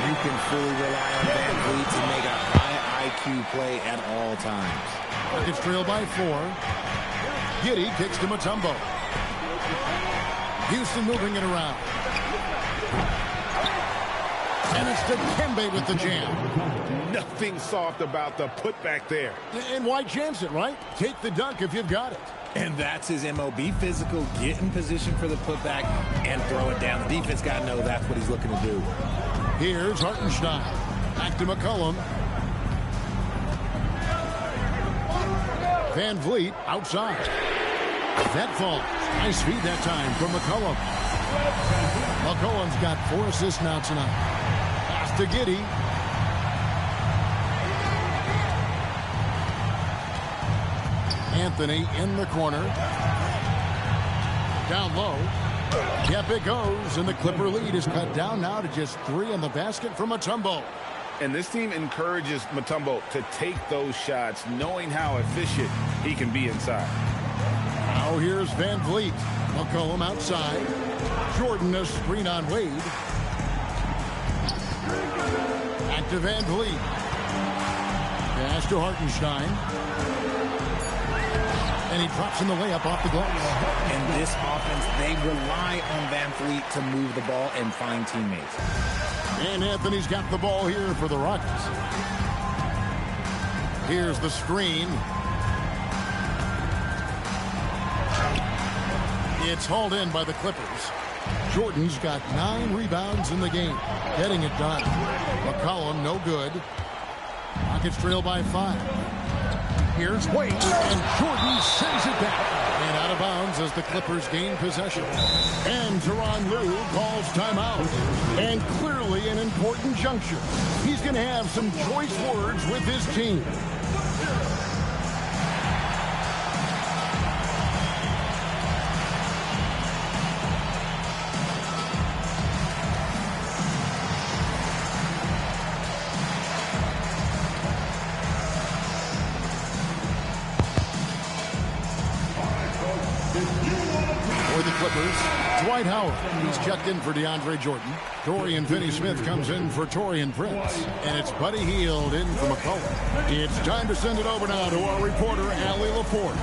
You can fully rely on VanVleet to make a high IQ play at all times. Rockets trail by 4. Giddey kicks to Mutombo. Houston moving it around. And it's Dikembe with the jam. Nothing soft about the putback there. And why chance it, right? Take the dunk if you've got it. And that's his MO. Be physical, get in position for the putback, and throw it down. The defense got to know that's what he's looking to do. Here's Hartenstein. Back to McCollum. VanVleet outside. That falls. Nice feed that time from McCollum. McCollum's got 4 assists now tonight. Pass to Giddey. Anthony in the corner. Down low. Yep, it goes. And the Clipper lead is cut down now to just 3 in the basket from Mutombo. And this team encourages Mutombo to take those shots, knowing how efficient he can be inside. Now here's VanVleet. McCollum outside. Jordan a screen on Wade. Back to VanVleet. Pass to Hartenstein. And he drops in the layup off the glass. In this offense, they rely on VanVleet to move the ball and find teammates. And Anthony's got the ball here for the Rockets. Here's the screen. It's hauled in by the Clippers. Jordan's got 9 rebounds in the game. Getting it done. McCollum, no good. Rockets trail by 5. Here's Wade. And Jordan sends it back. And out of bounds as the Clippers gain possession. And Tyronn Lue calls timeout. And clearly an important juncture. He's going to have some choice words with his team. Dwight Howard. He's checked in for DeAndre Jordan. Dorian Finney-Smith comes in for Taurean Prince. And it's Buddy Hield in for McCollum. It's time to send it over now to our reporter, Allie LaForce.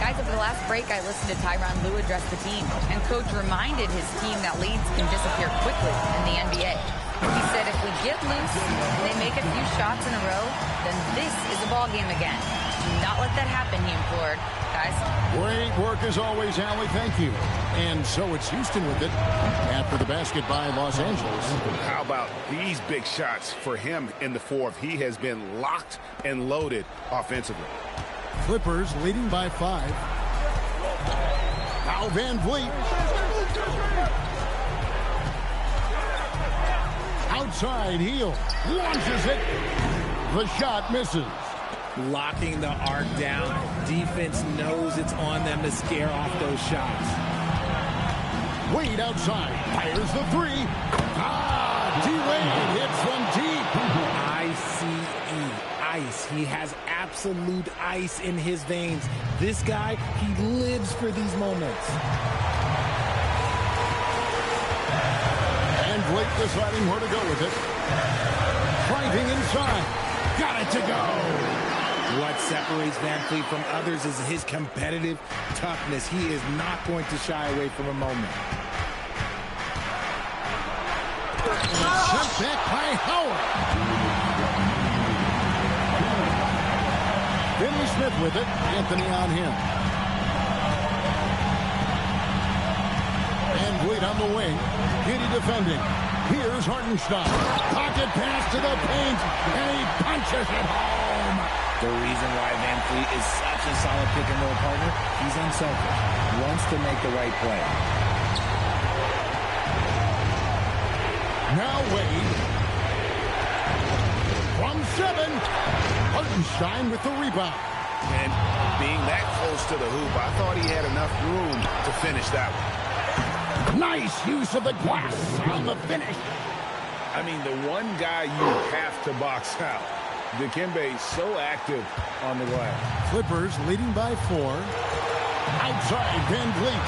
Guys, over the last break, I listened to Tyronn Lue address the team. And Coach reminded his team that leads can disappear quickly in the NBA. He said if we get loose and they make a few shots in a row, then this is a ball game again. Do not let that happen, he implored. Guys. Great work as always, Allie. Thank you. And so it's Houston with it after the basket by Los Angeles. How about these big shots for him in the fourth? He has been locked and loaded offensively. Clippers leading by 5. Now Van Vliet. Outside heel. Launches it. The shot misses. Locking the arc down. Defense knows it's on them to scare off those shots. Wade outside. Fires the 3. D-Wade hits from deep. Ice. He has absolute ice in his veins. This guy, he lives for these moments. And Blake deciding where to go with it. Driving inside. Got it to go. What separates Van Vliet from others is his competitive toughness. He is not going to shy away from a moment. Sent back by Howard. Finney Smith with it. Anthony on him. And Vliet on the wing. Giddey defending. Here's Hartenstein. Pocket pass to the paint. And he punches it home. The reason why Van Vliet is such a solid pick-and-roll partner, he's unselfish. Wants to make the right play. Now Wade. From 7. Hartenstein with the rebound. And being that close to the hoop, I thought he had enough room to finish that one. Nice use of the glass on the finish. I mean, the one guy you have to box out. Dikembe so active on the glass. Clippers leading by 4. Outside Van Vliet.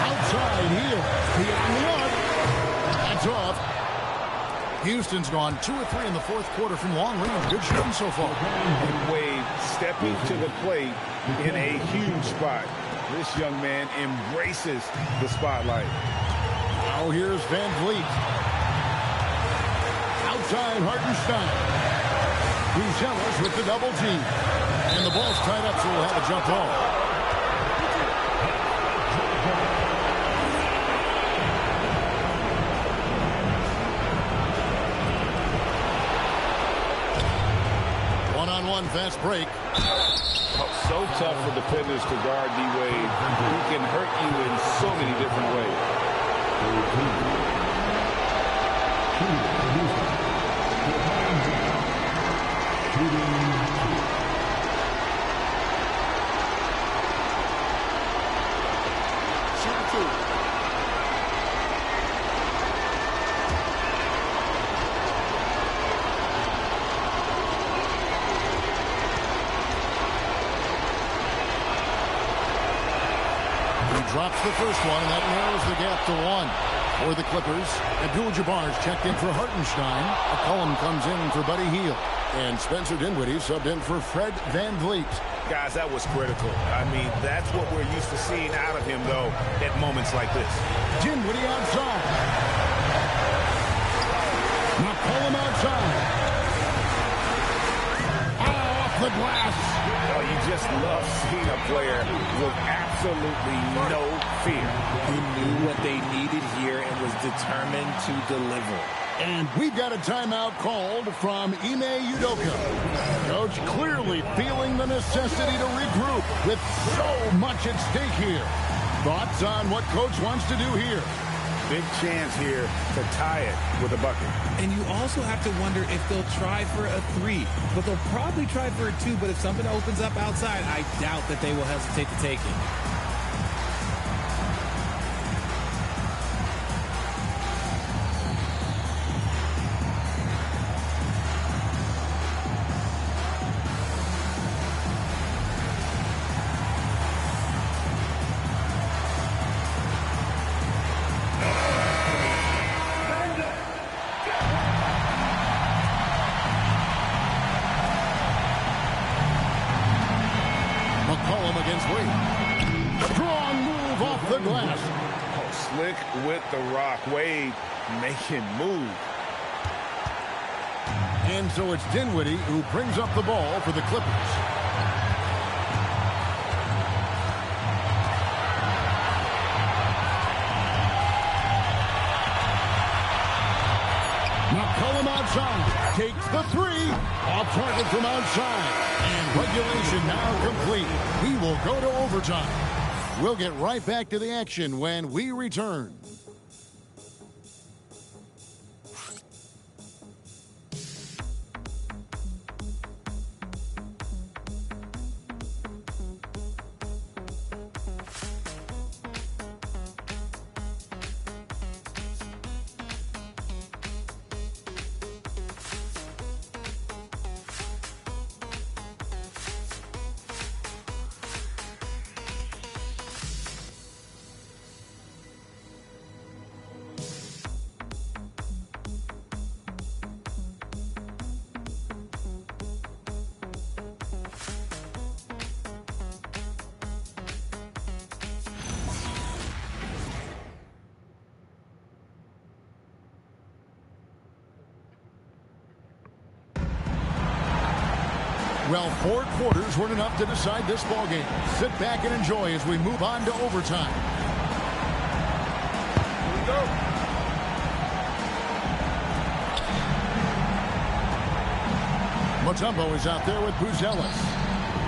Outside heel. Beyond the arc. That's off. Houston's gone 2 or 3 in the fourth quarter from long range. Good shooting so far. And Wade stepping to the plate in a huge spot. This young man embraces the spotlight. Now here's Van Vliet. Outside Hartenstein. Buzelis with the double team. And the ball's tied up, so we'll have a jump ball. One-on-one fast break. Oh, so tough for defenders to guard D-Wade. He can hurt you in so many different ways. Drops the first one, and that narrows the gap to 1 for the Clippers. Abdul-Jabbar's checked in for Hartenstein. McCollum comes in for Buddy Hield. And Spencer Dinwiddie subbed in for Fred Van Vliet. Guys, that was critical. I mean, that's what we're used to seeing out of him, though, at moments like this. Dinwiddie outside. McCollum outside. Off the glass. Oh, you just love seeing a player with absolutely no fear. He knew what they needed here and was determined to deliver. And we've got a timeout called from Ime Udoka. Coach clearly feeling the necessity to regroup with so much at stake here. Thoughts on what Coach wants to do here? Big chance here to tie it with a bucket. And you also have to wonder if they'll try for a 3. But they'll probably try for a 2. But if something opens up outside, I doubt that they will hesitate to take it. McCollum against Wade. Strong move off the glass. Slick with the rock. Wade making move. And so it's Dinwiddie who brings up the ball for the Clippers. McCollum outside, takes the three, off target from outside, and regulation now complete. We will go to overtime. We'll get right back to the action when we return. Well, 4 quarters weren't enough to decide this ballgame. Sit back and enjoy as we move on to overtime. Here we go. Mutombo is out there with Buzelis.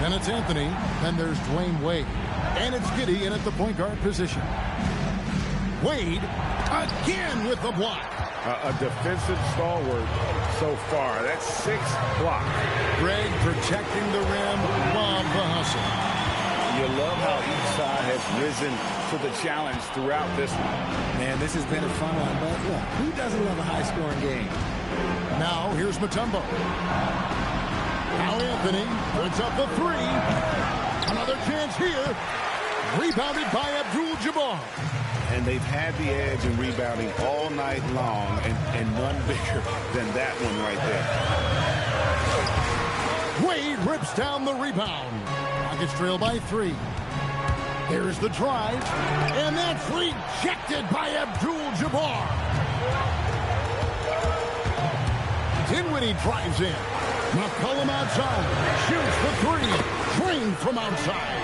Then it's Anthony. Then there's Dwayne Wade. And it's Giddey in at the point guard position. Wade again with the block. A defensive stalwart so far. That's 6 blocks. Greg protecting the rim. Love the hustle. You love how each side has risen to the challenge throughout this one. Man, this has been a fun one, but look, who doesn't love a high-scoring game? Now, here's Mutombo. Now Anthony puts up the three. Another chance here. Rebounded by Abdul-Jabbar. And they've had the edge in rebounding all night long, and none bigger than that one right there. Wade rips down the rebound. Rockets trail by 3. There's the drive, and that's rejected by Abdul-Jabbar. Dinwiddie drives in. McCollum outside, shoots the 3, drained from outside.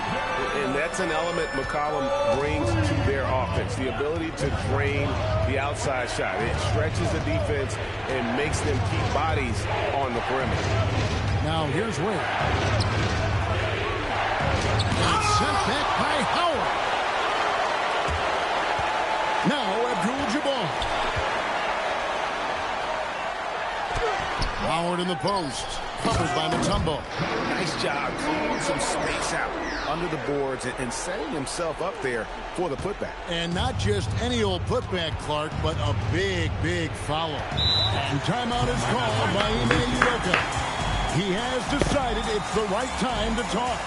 And that's an element McCollum brings to their offense, the ability to drain the outside shot. It stretches the defense and makes them keep bodies on the perimeter. Now here's Wade. It's sent back by Howard. Now Abdul-Jabbar. Howard in the post, covered by Mutombo. Nice job clearing some space out under the boards and setting himself up there for the putback. And not just any old putback, Clark, but a big, big foul. And timeout is called by Ime Udoka. He has decided it's the right time to talk.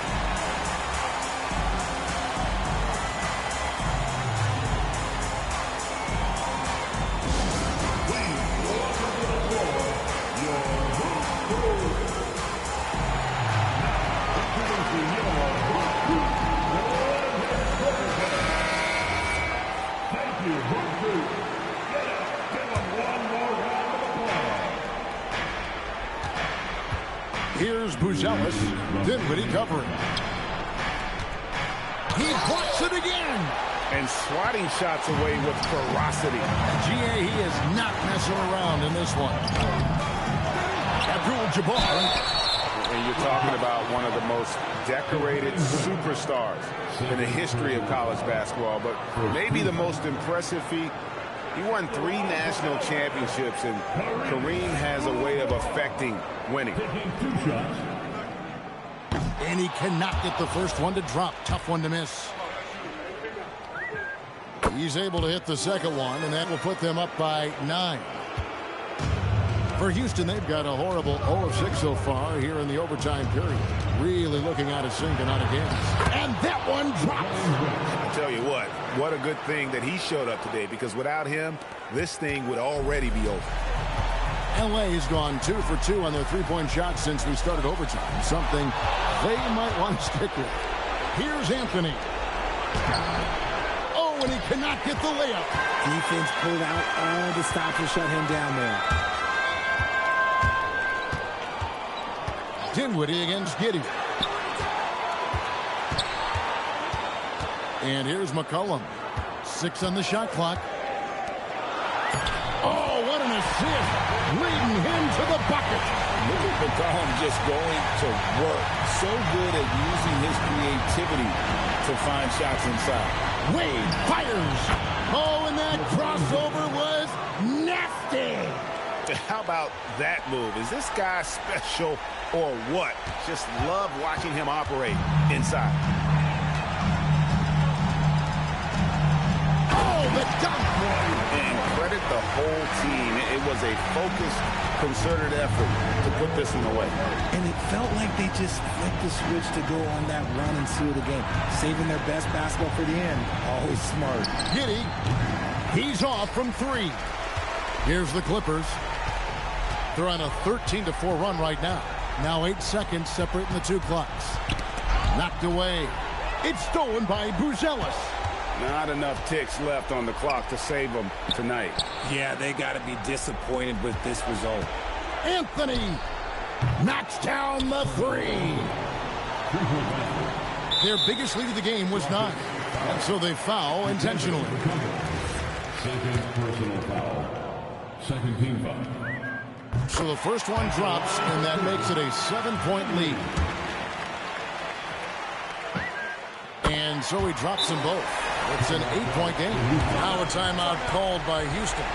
Here's Buzelis. Dinwiddie covering. He blocks it again. And swatting shots away with ferocity. GA, he is not messing around in this one. Abdul-Jabbar. And you're talking about one of the most decorated superstars in the history of college basketball, but maybe the most impressive feat. He won 3 national championships, and Kareem has a way of affecting winning. And he cannot get the first one to drop. Tough one to miss. He's able to hit the second one, and that will put them up by 9. For Houston, they've got a horrible 0 of 6 so far here in the overtime period. Really looking out of sync and out of gas. And that one drops. I tell you what a good thing that he showed up today, because without him, this thing would already be over. LA's gone 2 for 2 on their three-point shots since we started overtime. Something they might want to stick with. Here's Anthony. Oh, Oh, and he cannot get the layup. Defense pulled out all the stops to shut him down there. Dinwiddie against Giddey. And here's McCollum. 6 on the shot clock. Oh, what an assist. Leading him to the bucket. Look at McCollum just going to work. So good at using his creativity to find shots inside. Wade fires. Oh, and that crossover was nasty. How about that move? Is this guy special or what? Just love watching him operate inside. Oh, the dunk. And credit the whole team. It was a focused, concerted effort to put this one away. And it felt like they just flipped the switch to go on that run and seal the game. Saving their best basketball for the end. Always smart. Giddey, he's off from 3. Here's the Clippers. They're on a 13-4 run right now. Now 8 seconds separating the 2 clocks. Knocked away. It's stolen by Buzelis. Not enough ticks left on the clock to save them tonight. Yeah, they got to be disappointed with this result. Anthony knocks down the 3. Their biggest lead of the game was 9. And so they foul intentionally. Second personal foul. Second team foul. So the first one drops, and that makes it a 7-point lead. And so he drops them both. It's an 8-point game. Now a timeout called by Houston.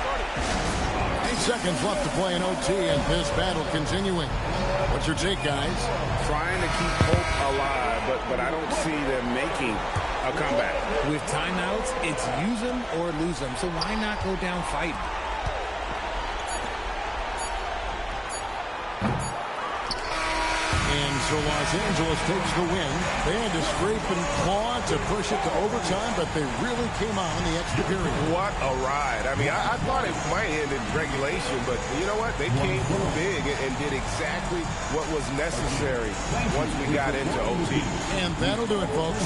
8 seconds left to play in OT, and this battle continuing. What's your take, guys? Trying to keep hope alive, but I don't see them making a comeback. With timeouts, it's use them or lose them. So why not go down fighting? And so Los Angeles takes the win. They had to scrape and claw to push it to overtime, but they really came on in the extra period. What a ride. I mean, I thought it might end in regulation, but you know what? They came through big and did exactly what was necessary once we got into OT. And that'll do it, folks.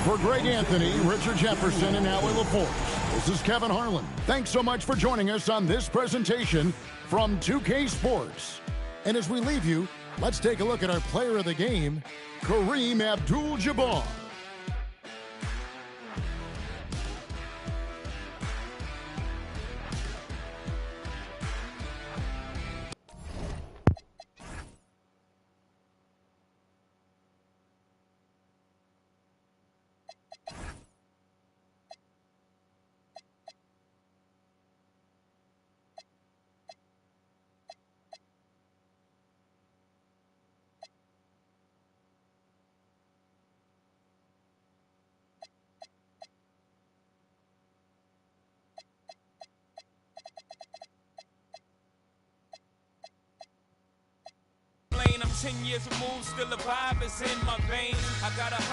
For Greg Anthony, Richard Jefferson, and Howie LaForce, this is Kevin Harlan. Thanks so much for joining us on this presentation from 2K Sports. And as we leave you, let's take a look at our player of the game, Kareem Abdul-Jabbar. I'm 10 years removed, still a vibe is in my veins. I got a hustle.